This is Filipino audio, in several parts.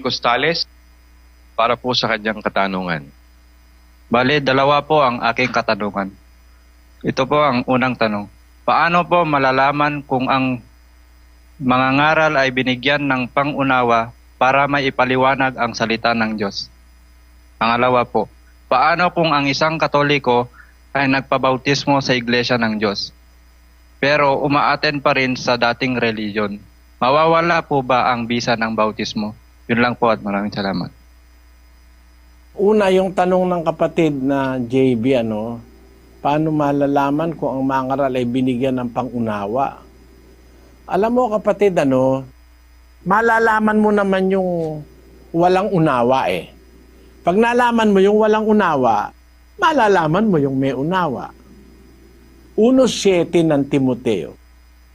Costales para po sa kanyang katanungan. Bale, dalawa po ang aking katanungan. Ito po ang unang tanong. Paano po malalaman kung ang mangangaral ay binigyan ng pangunawa para may ipaliwanag ang salita ng Diyos? Pangalawa po, paano kung ang isang Katoliko ay nagpabautismo sa Iglesia ng Diyos, pero umaaten pa rin sa dating reliyon? Mawawala po ba ang bisa ng bautismo? Yun lang po at maraming salamat. Una, yung tanong ng kapatid na JB, paano malalaman kung ang mangaral ay binigyan ng pangunawa? Alam mo kapatid, malalaman mo naman yung walang unawa eh. Pag nalaman mo yung walang unawa, malalaman mo yung may unawa. 1:7 ng Timoteo.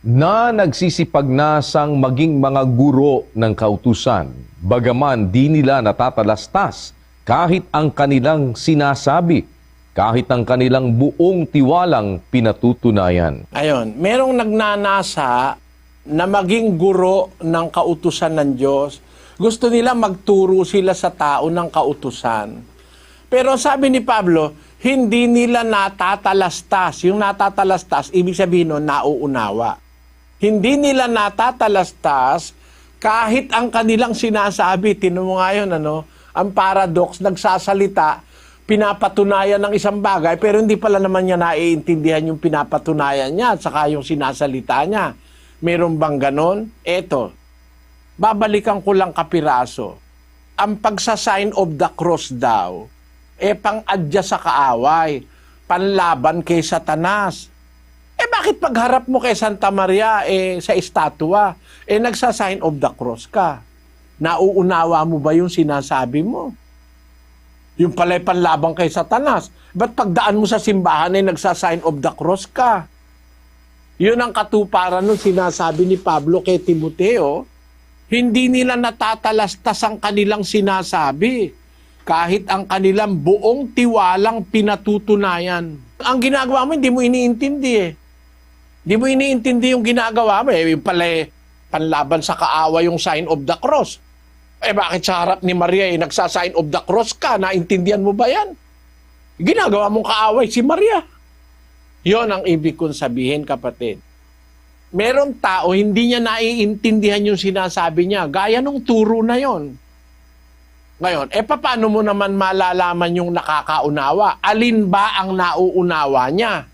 Na nagsisipag na sang maging mga guro ng kautusan, bagaman di nila natatalastas kahit ang kanilang sinasabi, kahit ang kanilang buong tiwalang pinatutunayan. Ayon, merong nagnanasa na maging guro ng kautusan ng Diyos. Gusto nila magturo sila sa tao ng kautusan. Pero sabi ni Pablo, hindi nila natatalastas. Yung natatalastas, ibig sabihin nun, nauunawa. Hindi nila natatalastas kahit ang kanilang sinasabi. Tinan mo nga yun, ang paradox, nagsasalita, pinapatunayan ng isang bagay, pero hindi pala naman niya naiintindihan yung pinapatunayan niya at saka yung sinasalita niya. Meron bang ganon? Eto, babalikan ko lang kapiraso. Ang pagsasign of the cross daw, pang-adya sa kaaway, panlaban kay Satanas. Bakit pagharap mo kay Santa Maria, sa estatwa, nagsasign of the cross ka? Nauunawa mo ba yung sinasabi mo? Yung pala'y panlabang kay Satanas. Ba't pagdaan mo sa simbahan ay nagsasign of the cross ka? Yun ang katuparan nung sinasabi ni Pablo kay Timoteo. Hindi nila natatalastas ang kanilang sinasabi kahit ang kanilang buong tiwalang pinatutunayan. Ang ginagawa mo, hindi mo iniintindi eh. Hindi mo iniintindi yung ginagawa mo eh. Yung pala'y panlaban sa kaawa yung sign of the cross. Bakit sa harap ni Maria nagsasign of the cross ka? Naintindihan mo ba yan? Ginagawa mong kaaway si Maria. Yon ang ibig kong sabihin, kapatid. Merong tao, hindi niya naiintindihan yung sinasabi niya. Gaya nung turo na yon. Ngayon, paano mo naman malalaman yung nakakaunawa? Alin ba ang nauunawa niya?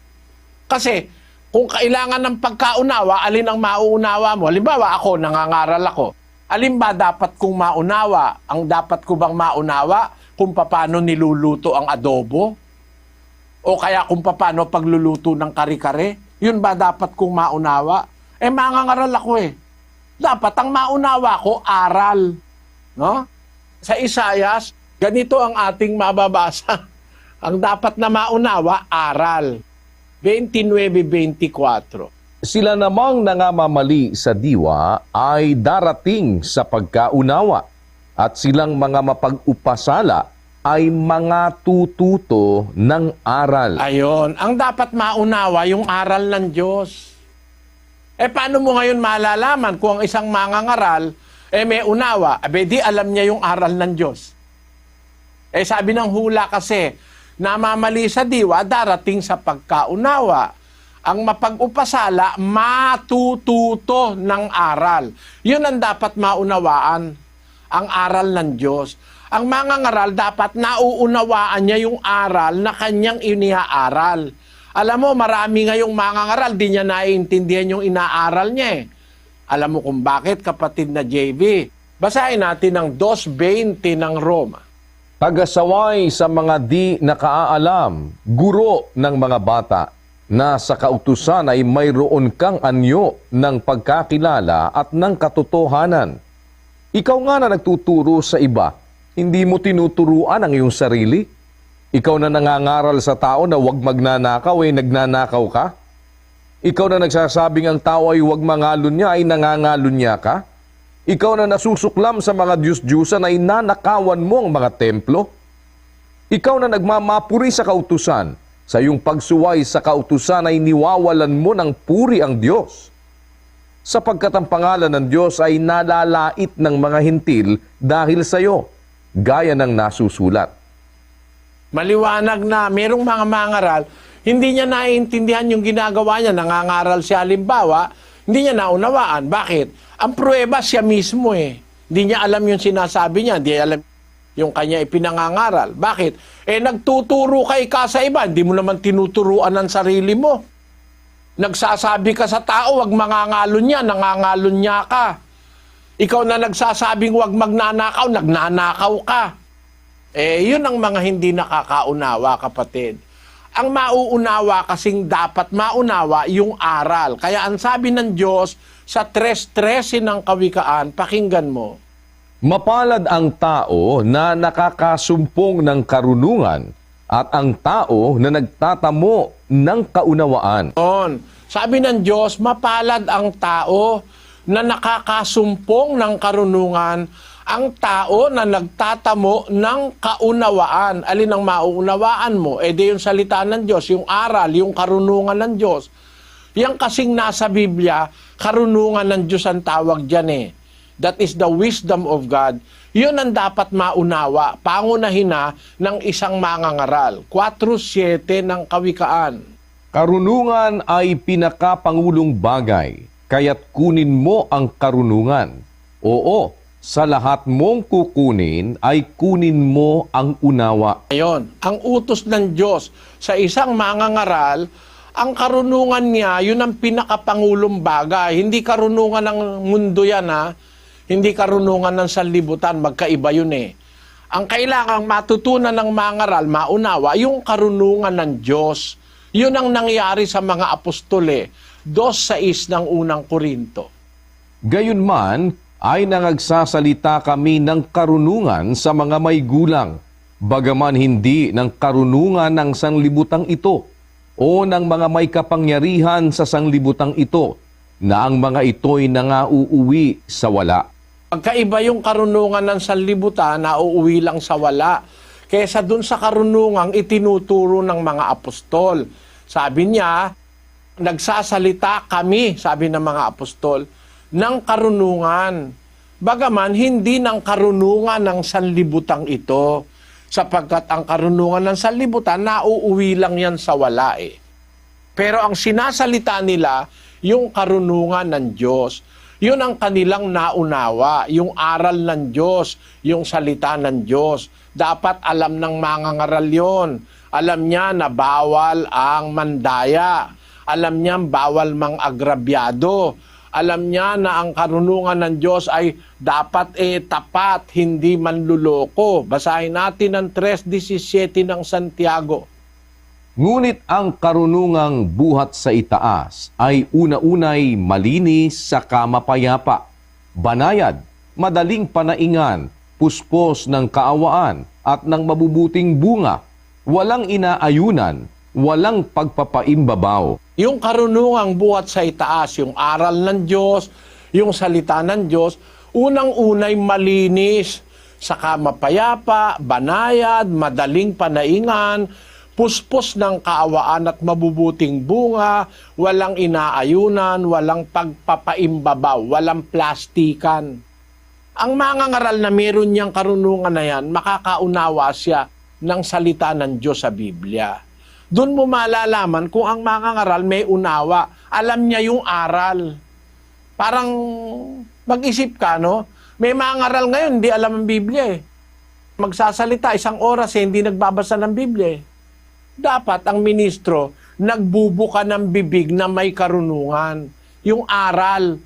Kasi, kung kailangan ng pagkaunawa, alin ang mauunawa mo? Halimbawa, ako, nangangaral ako. Alin ba dapat kong maunawa? Ang dapat ko bang maunawa kung paano niluluto ang adobo? O kaya kung paano pagluluto ng kare-kare? Yun ba dapat kong maunawa? Mangangaral ako eh. Dapat ang maunawa ko, aral. No? Sa Isayas, ganito ang ating mababasa. Ang dapat na maunawa, aral. 29-24. Sila namang nangamamali sa diwa ay darating sa pagkaunawa at silang mga mapag-upasala ay mga tututo ng aral. Ayon, ang dapat maunawa yung aral ng Diyos. Paano mo ngayon malalaman kung ang isang mangangaral may unawa? Di alam niya yung aral ng Diyos. Sabi ng hula kasi, namamali sa diwa, darating sa pagkaunawa. Ang mapag-upasala, matututo ng aral. Yun ang dapat maunawaan, ang aral ng Diyos. Ang mangangaral, dapat nauunawaan niya yung aral na kanyang iniaaral. Alam mo, marami ngayong mangangaral, di niya naiintindihan yung inaaral niya eh. Alam mo kung bakit, kapatid na JV? Basahin natin ang 2:20 ng Roma. Tagasaway sa mga di nakaalam, guro ng mga bata, na sa kautusan ay mayroon kang anyo ng pagkakilala at ng katotohanan. Ikaw nga na nagtuturo sa iba, hindi mo tinuturuan ang iyong sarili? Ikaw na nangangaral sa tao na huwag magnanakaw, nagnanakaw ka? Ikaw na nagsasabing ang tao ay huwag mangalon niya, ay nangangalon niya ka? Ikaw na nasusuklam sa mga Diyos-Diyusan ay nanakawan mo ang mga templo? Ikaw na nagmamapuri sa kautusan, sa iyong pagsuway sa kautusan ay niwawalan mo ng puri ang Diyos. sapagkat ang pangalan ng Diyos ay nalalait ng mga hintil dahil sa iyo, gaya ng nasusulat. Maliwanag na merong mga mangaral, hindi niya naiintindihan yung ginagawa niya, nangangaral siya halimbawa, hindi niya naunawaan. Bakit? Ang pruweba siya mismo eh. Hindi niya alam yung sinasabi niya, hindi alam yung kanya ipinangangaral. Bakit? Nagtuturo kay ka sa iba, hindi mo naman tinuturuan ang sarili mo. Nagsasabi ka sa tao, wag mangangalon niya, nangangalon niya ka. Ikaw na nagsasabing wag magnanakaw, nagnanakaw ka. Yun ang mga hindi nakakaunawa, kapatid. Ang mauunawa kasing dapat maunawa yung aral. Kaya ang sabi ng Diyos sa 3:13 ng Kawikaan, pakinggan mo. Mapalad ang tao na nakakasumpong ng karunungan at ang tao na nagtatamo ng kaunawaan. Sabi ng Diyos, mapalad ang tao na nakakasumpong ng karunungan, ang tao na nagtatamo ng kaunawaan. Alin ang mauunawaan mo? Di yung salita ng Diyos, yung aral, yung karunungan ng Diyos. Yan kasing nasa Biblia, karunungan ng Diyos ang tawag dyan eh. That is the wisdom of God. Yun ang dapat maunawa, pangunahin na ng isang mangangaral. 4:7 ng Kawikaan. Karunungan ay pinakapangulong bagay, kaya't kunin mo ang karunungan. Oo, sa lahat mong kukunin ay kunin mo ang unawa. Ayon, ang utos ng Diyos sa isang mangangaral, ang karunungan niya, yun ang pinakapangulong bagay. Hindi karunungan ng mundo yan ha. Hindi karunungan ng sanlibutan, magkaiba yun eh. Ang kailangang matutunan ng mangaral, maunawa, yung karunungan ng Diyos. Yun ang nangyari sa mga apostol eh. 2:6 ng unang Korinto. Gayunman, ay nangagsasalita kami ng karunungan sa mga may gulang, bagaman hindi ng karunungan ng sanglibutang ito o ng mga may kapangyarihan sa sanglibutang ito, na ang mga ito'y nangauuwi sa wala. Pagkaiba yung karunungan ng sanlibutan, nauuwi lang sa wala. Kesa dun sa karunungang itinuturo ng mga apostol. Sabi niya, nagsasalita kami, sabi ng mga apostol, ng karunungan. Bagaman hindi ng karunungan ng sanlibutang ito, sapagkat ang karunungan ng sanlibutan, nauuwi lang yan sa wala eh. Pero ang sinasalita nila, yung karunungan ng Diyos. Yun ang kanilang naunawa, yung aral ng Diyos, yung salita ng Diyos. Dapat alam ng mangangaral yun. Alam niya na bawal ang mandaya. Alam niya bawal mang agrabyado. Alam niya na ang karunungan ng Diyos ay dapat tapat, hindi manluloko. Basahin natin ang 3:17 ng Santiago. Ngunit ang karunungang buhat sa itaas ay una-unay malinis sa kamapayapa, banayad, madaling panaingan, puspos ng kaawaan at ng mabubuting bunga, walang inaayunan, walang pagpapaimbabaw. Yung karunungang buhat sa itaas, yung aral ng Diyos, yung salita ng Diyos, unang-unay malinis, saka mapayapa, banayad, madaling panaingan, puspos ng kaawaan at mabubuting bunga, walang inaayunan, walang pagpapaimbabaw, walang plastikan. Ang mangangaral na meron niyang karunungan na yan, makakaunawa siya ng salita ng Diyos sa Biblia. Doon mo malalaman kung ang mangangaral may unawa. Alam niya yung aral. Parang mag-isip ka, no? May mangangaral ngayon, hindi alam ang Biblia eh. Magsasalita, 1 oras hindi nagbabasa ng Biblia eh. Dapat ang ministro, nagbubuka ng bibig na may karunungan. Yung aral.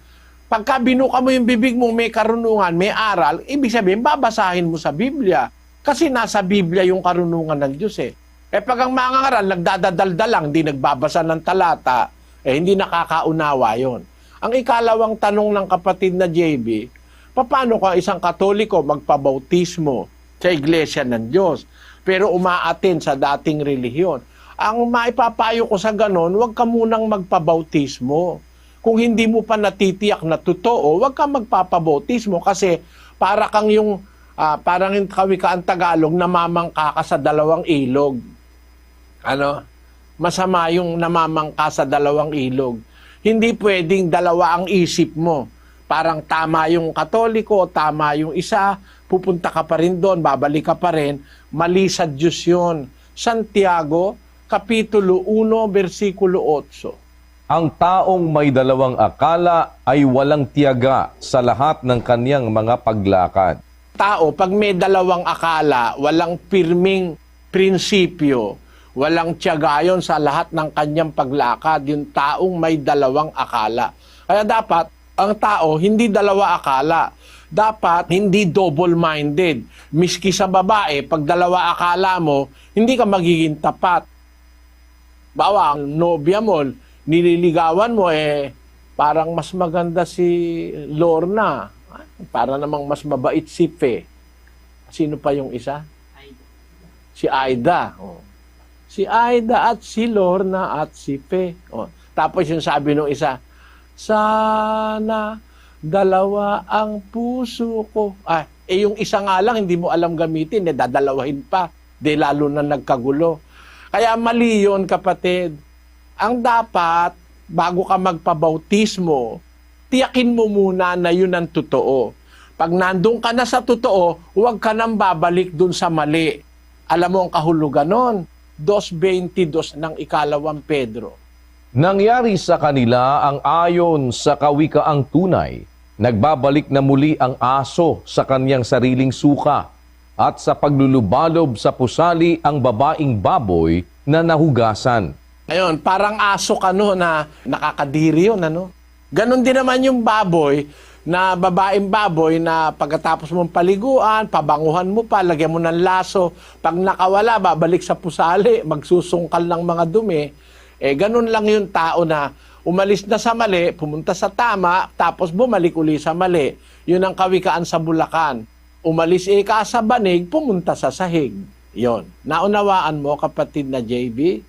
Pagka binuka mo yung bibig mo, may karunungan, may aral, ibig sabihin, babasahin mo sa Biblia. Kasi nasa Biblia yung karunungan ng Diyos eh. Pag ang mangangaral, nagdadaldal lang, hindi nagbabasa ng talata, hindi nakakaunawa yon. Ang ikalawang tanong ng kapatid na JB, paano ka isang Katoliko magpabautismo sa Iglesia ng Diyos, pero umaatin sa dating relihiyon? Ang maipapayo ko sa ganon, huwag ka munang magpabautismo. Kung hindi mo pa natitiyak na totoo, huwag ka magpapabautismo kasi para kang yung, parang yung kawikaan Tagalog, namamangka ka sa dalawang ilog. Masama yung namamangka sa dalawang ilog. Hindi pwedeng dalawa ang isip mo. Parang tama yung Katoliko, tama yung isa, pupunta ka pa rin doon, babalik ka pa rin. Mali sa Diyos yun. Santiago, Kapitulo 1, versikulo 8. Ang taong may dalawang akala ay walang tiyaga sa lahat ng kaniyang mga paglakad. Tao, pag may dalawang akala, walang pirming prinsipyo, walang tiyaga yun sa lahat ng kanyang paglakad, yung taong may dalawang akala. Kaya dapat, ang tao, hindi dalawa akala. Dapat, hindi double-minded. Miski sa babae, pag dalawa akala mo, hindi ka magiging tapat. Bawa, ang nobya mo, nililigawan mo, parang mas maganda si Lorna. Para namang mas mabait si Fe. Sino pa yung isa? Si Aida. Oh. Si Aida at si Lorna at si Fe. Oh. Tapos yung sabi nung isa, sana dalawa ang puso ko. Yung isa nga lang, hindi mo alam gamitin, dadalawahin pa. Lalo na nagkagulo. Kaya mali yun, kapatid. Ang dapat, bago ka magpabautismo, tiyakin mo muna na yun ang totoo. Pag nandun ka na sa totoo, huwag ka nang babalik dun sa mali. Alam mo ang kahulugan nun? 2:22 ng 2 Pedro. Nangyari sa kanila ang ayon sa kawikaang tunay. Nagbabalik na muli ang aso sa kaniyang sariling suka at sa paglulubalob sa pusali ang babaeng baboy na nahugasan. Ayun, parang aso ka no na nakakadiri yun, ano? Ganon din naman yung baboy, na babaeng baboy na pagkatapos mong paliguan, pabanguhan mo pa, lagyan mo ng laso. Pag nakawala, babalik sa pusali, magsusungkal ng mga dumi. Ganon lang yung tao na umalis na sa mali, pumunta sa tama, tapos bumalik uli sa mali. Yun ang kawikaan sa Bulacan. Umalis ka sa banig, pumunta sa sahig. Yon. Naunawaan mo, kapatid na JB?